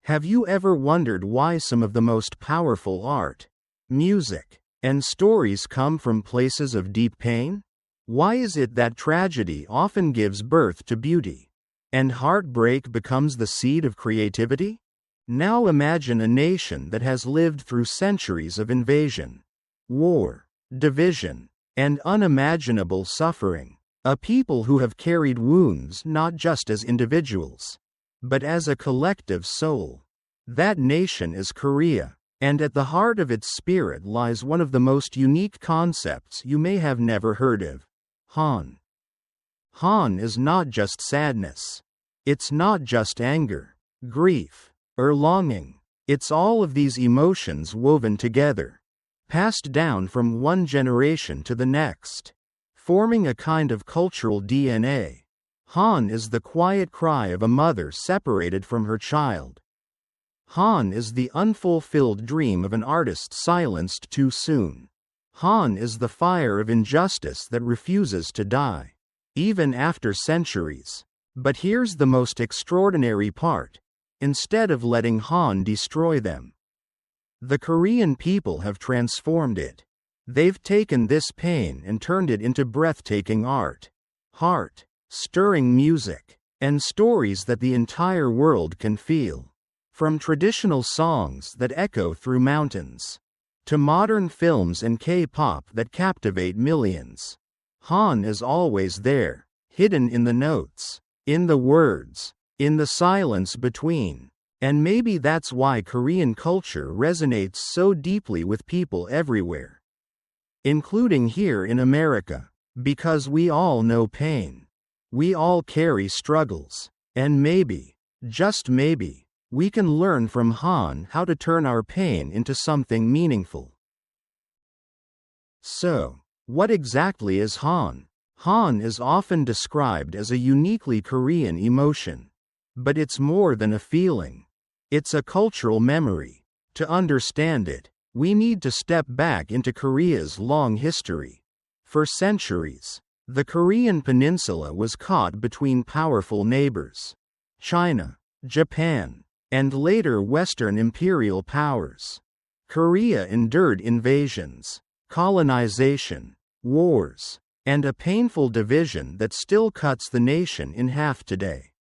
Have you ever wondered why some of the most powerful art, music, and stories come from places of deep pain? Why is it that tragedy often gives birth to beauty, and heartbreak becomes the seed of creativity? Now imagine a nation that has lived through centuries of invasion, war, division, and unimaginable suffering. A people who have carried wounds not just as individuals, but as a collective soul. That nation is Korea, and at the heart of its spirit lies one of the most unique concepts you may have never heard of: Han. Han is not just sadness. It's not just anger, grief, or longing. It's all of these emotions woven together, passed down from one generation to the next, forming a kind of cultural DNA. Han is the quiet cry of a mother separated from her child. Han is the unfulfilled dream of an artist silenced too soon. Han is the fire of injustice that refuses to die, even after centuries. But here's the most extraordinary part: instead of letting Han destroy them, the Korean people have transformed it. They've taken this pain and turned it into breathtaking art, heart-stirring music, and stories that the entire world can feel. From traditional songs that echo through mountains, to modern films and K-pop that captivate millions, Han is always there, hidden in the notes, in the words, in the silence between. And maybe that's why Korean culture resonates so deeply with people everywhere, including here in America, because we all know pain. We all carry struggles, and maybe, just maybe, we can learn from Han how to turn our pain into something meaningful. So, what exactly is Han? Han is often described as a uniquely Korean emotion. But it's more than a feeling. It's a cultural memory. To understand it, we need to step back into Korea's long history. For centuries, the Korean peninsula was caught between powerful neighbors: China, Japan, and later Western imperial powers. Korea endured invasions, colonization, wars, and a painful division that still cuts the nation in half today.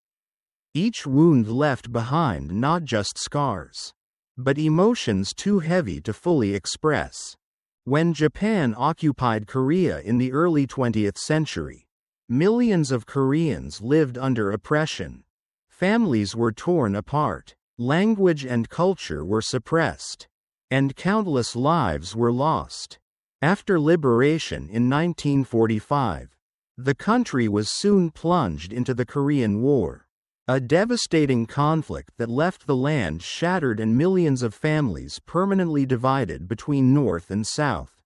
Each wound left behind not just scars, but emotions too heavy to fully express. When Japan occupied Korea in the early 20th century, millions of Koreans lived under oppression. Families were torn apart, language and culture were suppressed, and countless lives were lost. After liberation in 1945, the country was soon plunged into the Korean War, a devastating conflict that left the land shattered and millions of families permanently divided between North and South.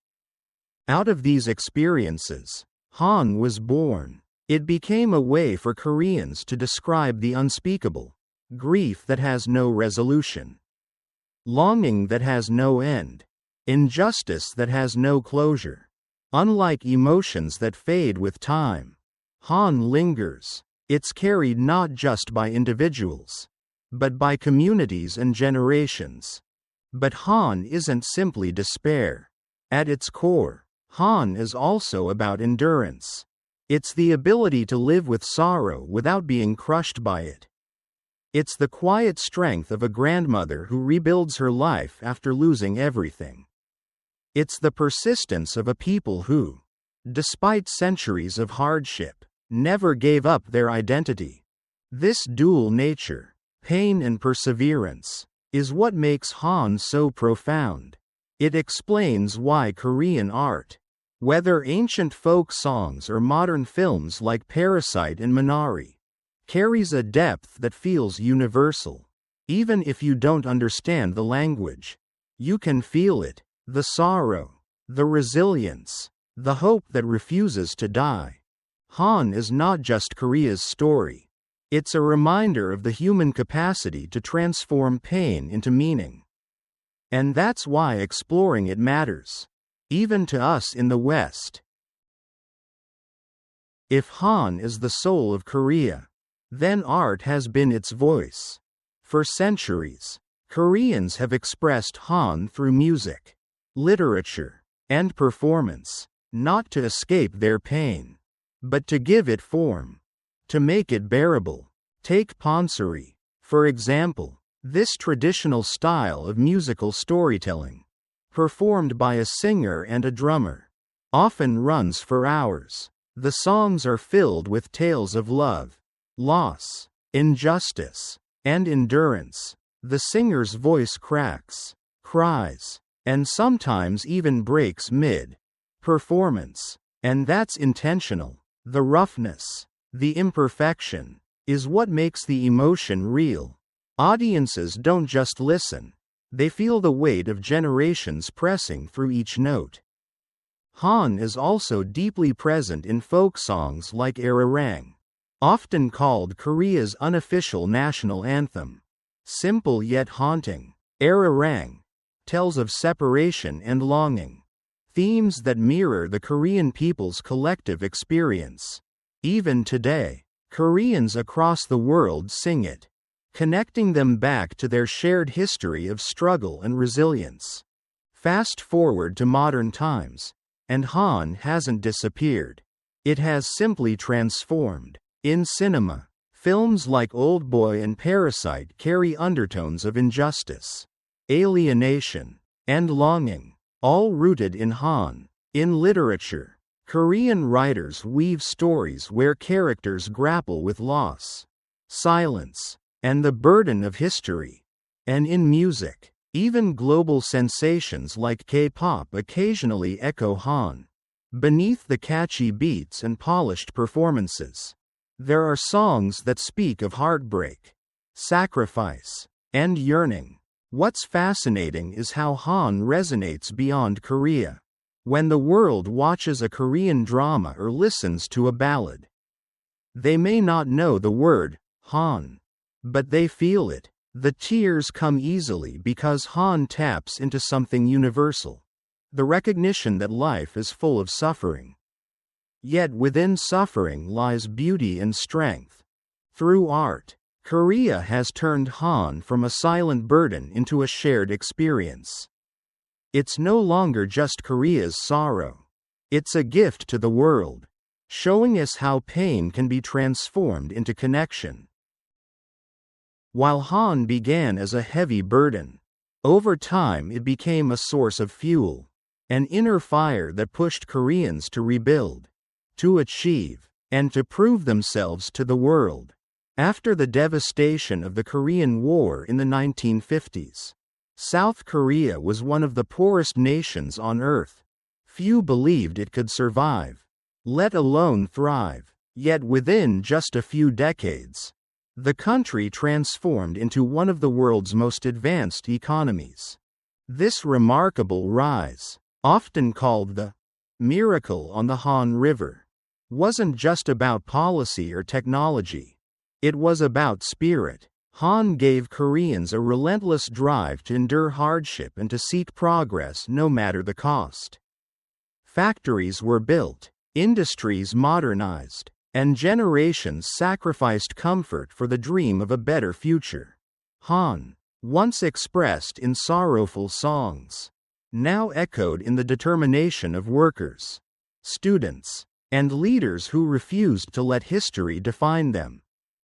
Out of these experiences, Han was born. It became a way for Koreans to describe the unspeakable, grief that has no resolution, longing that has no end, injustice that has no closure. Unlike emotions that fade with time, Han lingers. It's carried not just by individuals, but by communities and generations. But Han isn't simply despair. At its core, Han is also about endurance. It's the ability to live with sorrow without being crushed by it. It's the quiet strength of a grandmother who rebuilds her life after losing everything. It's the persistence of a people who, despite centuries of hardship, never gave up their identity. This dual nature, pain and perseverance, is what makes Han so profound. It explains why Korean art, whether ancient folk songs or modern films like Parasite and Minari, carries a depth that feels universal. Even if you don't understand the language, you can feel it: the sorrow, the resilience, the hope that refuses to die. Han is not just Korea's story. It's a reminder of the human capacity to transform pain into meaning. And that's why exploring it matters, even to us in the West. If Han is the soul of Korea, then art has been its voice. For centuries, Koreans have expressed Han through music, literature, and performance, not to escape their pain, but to give it form, to make it bearable. Take pansori, for example. This traditional style of musical storytelling, performed by a singer and a drummer, often runs for hours. The songs are filled with tales of love, loss, injustice, and endurance. The singer's voice cracks, cries, and sometimes even breaks mid-performance. And that's intentional. The roughness, the imperfection, is what makes the emotion real. Audiences don't just listen, they feel the weight of generations pressing through each note. Han is also deeply present in folk songs like Arirang, often called Korea's unofficial national anthem. Simple yet haunting, Arirang tells of separation and longing, themes that mirror the Korean people's collective experience. Even today, Koreans across the world sing it, connecting them back to their shared history of struggle and resilience. Fast forward to modern times, and Han hasn't disappeared. It has simply transformed. In cinema, films like Oldboy and Parasite carry undertones of injustice, alienation, and longing, all rooted in Han. In literature, Korean writers weave stories where characters grapple with loss, silence, and the burden of history. And in music, even global sensations like K-pop occasionally echo Han. Beneath the catchy beats and polished performances, there are songs that speak of heartbreak, sacrifice, and yearning. What's fascinating is how Han resonates beyond Korea. When the world watches a Korean drama or listens to a ballad, they may not know the word Han, but they feel it. The tears come easily because Han taps into something universal, the recognition that life is full of suffering. Yet within suffering lies beauty and strength. Through art, Korea has turned Han from a silent burden into a shared experience. It's no longer just Korea's sorrow. It's a gift to the world, showing us how pain can be transformed into connection. While Han began as a heavy burden, over time it became a source of fuel, an inner fire that pushed Koreans to rebuild, to achieve, and to prove themselves to the world. After the devastation of the Korean War in the 1950s, South Korea was one of the poorest nations on earth. Few believed it could survive, let alone thrive. Yet within just a few decades, the country transformed into one of the world's most advanced economies. This remarkable rise, often called the miracle on the Han River, wasn't just about policy or technology. It was about spirit. Han gave Koreans a relentless drive to endure hardship and to seek progress no matter the cost. Factories were built, industries modernized, and generations sacrificed comfort for the dream of a better future. Han, once expressed in sorrowful songs, now echoed in the determination of workers, students, and leaders who refused to let history define them.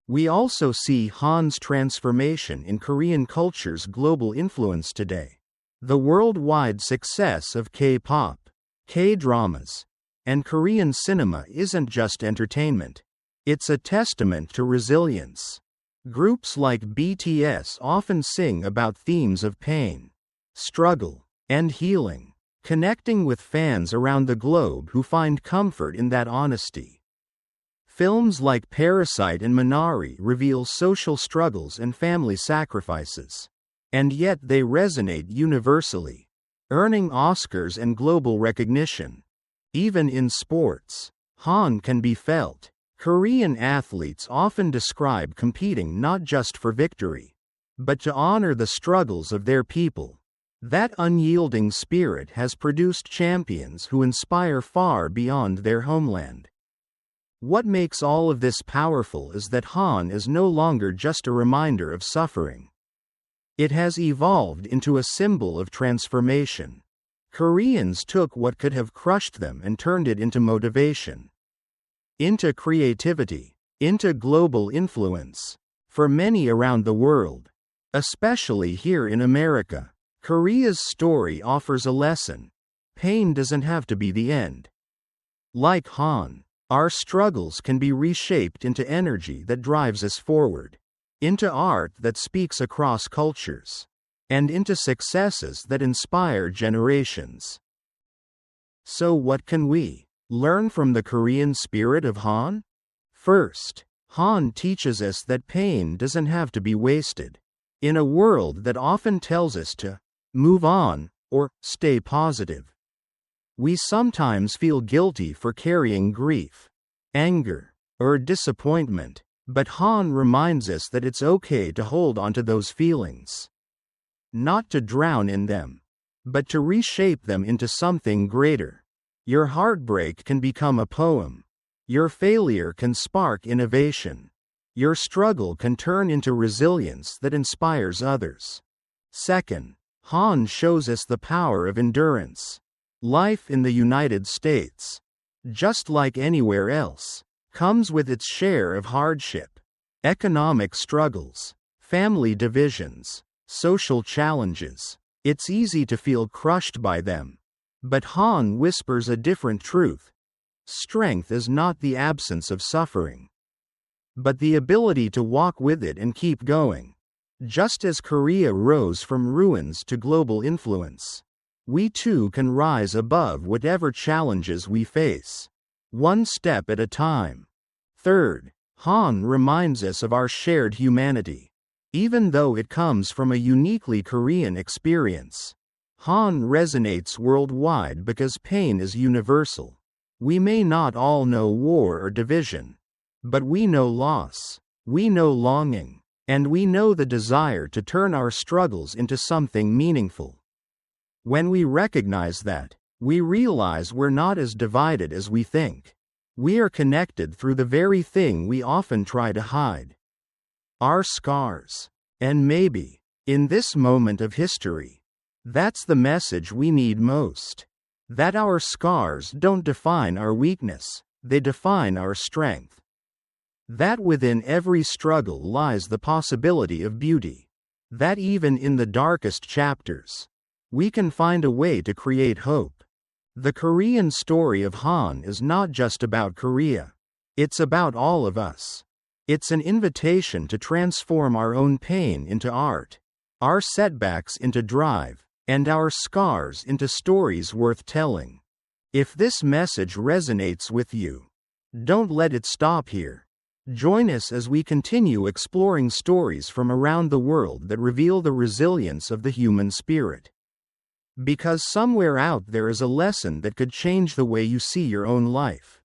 We also see Han's transformation in Korean culture's global influence today. The worldwide success of K-pop, K-dramas, and Korean cinema isn't just entertainment. It's a testament to resilience. Groups like BTS often sing about themes of pain, struggle, and healing, connecting with fans around the globe who find comfort in that honesty. Films like Parasite and Minari reveal social struggles and family sacrifices, and yet they resonate universally, earning Oscars and global recognition. Even in sports, Han can be felt. Korean athletes often describe competing not just for victory, but to honor the struggles of their people. That unyielding spirit has produced champions who inspire far beyond their homeland. What makes all of this powerful is that Han is no longer just a reminder of suffering. It has evolved into a symbol of transformation. Koreans took what could have crushed them and turned it into motivation, into creativity, into global influence. For many around the world, especially here in America, Korea's story offers a lesson. Pain doesn't have to be the end. Like Han, our struggles can be reshaped into energy that drives us forward, into art that speaks across cultures, and into successes that inspire generations. So what can we learn from the Korean spirit of Han? First, Han teaches us that pain doesn't have to be wasted. In a world that often tells us to move on or stay positive, we sometimes feel guilty for carrying grief, anger, or disappointment, but Han reminds us that it's okay to hold onto those feelings. Not to drown in them, but to reshape them into something greater. Your heartbreak can become a poem. Your failure can spark innovation. Your struggle can turn into resilience that inspires others. Second, Han shows us the power of endurance. Life in the United States, just like anywhere else, comes with its share of hardship, economic struggles, family divisions, social challenges. It's easy to feel crushed by them. But Han whispers a different truth. Strength is not the absence of suffering, but the ability to walk with it and keep going. Just as Korea rose from ruins to global influence, we too can rise above whatever challenges we face, one step at a time. Third, Han reminds us of our shared humanity. Even though it comes from a uniquely Korean experience, Han resonates worldwide because pain is universal. We may not all know war or division, but we know loss, we know longing, and we know the desire to turn our struggles into something meaningful. When we recognize that, we realize we're not as divided as we think. We are connected through the very thing we often try to hide: our scars. And maybe, in this moment of history, that's the message we need most. That our scars don't define our weakness, they define our strength. That within every struggle lies the possibility of beauty. That even in the darkest chapters, we can find a way to create hope. The Korean story of Han is not just about Korea. It's about all of us. It's an invitation to transform our own pain into art, our setbacks into drive, and our scars into stories worth telling. If this message resonates with you, don't let it stop here. Join us as we continue exploring stories from around the world that reveal the resilience of the human spirit. Because somewhere out there is a lesson that could change the way you see your own life.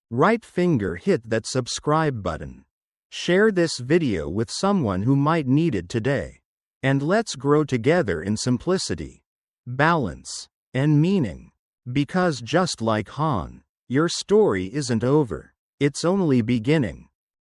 Right finger hit that subscribe button. Share this video with someone who might need it today. And let's grow together in simplicity, balance, and meaning. Because just like Han, your story isn't over. It's only beginning.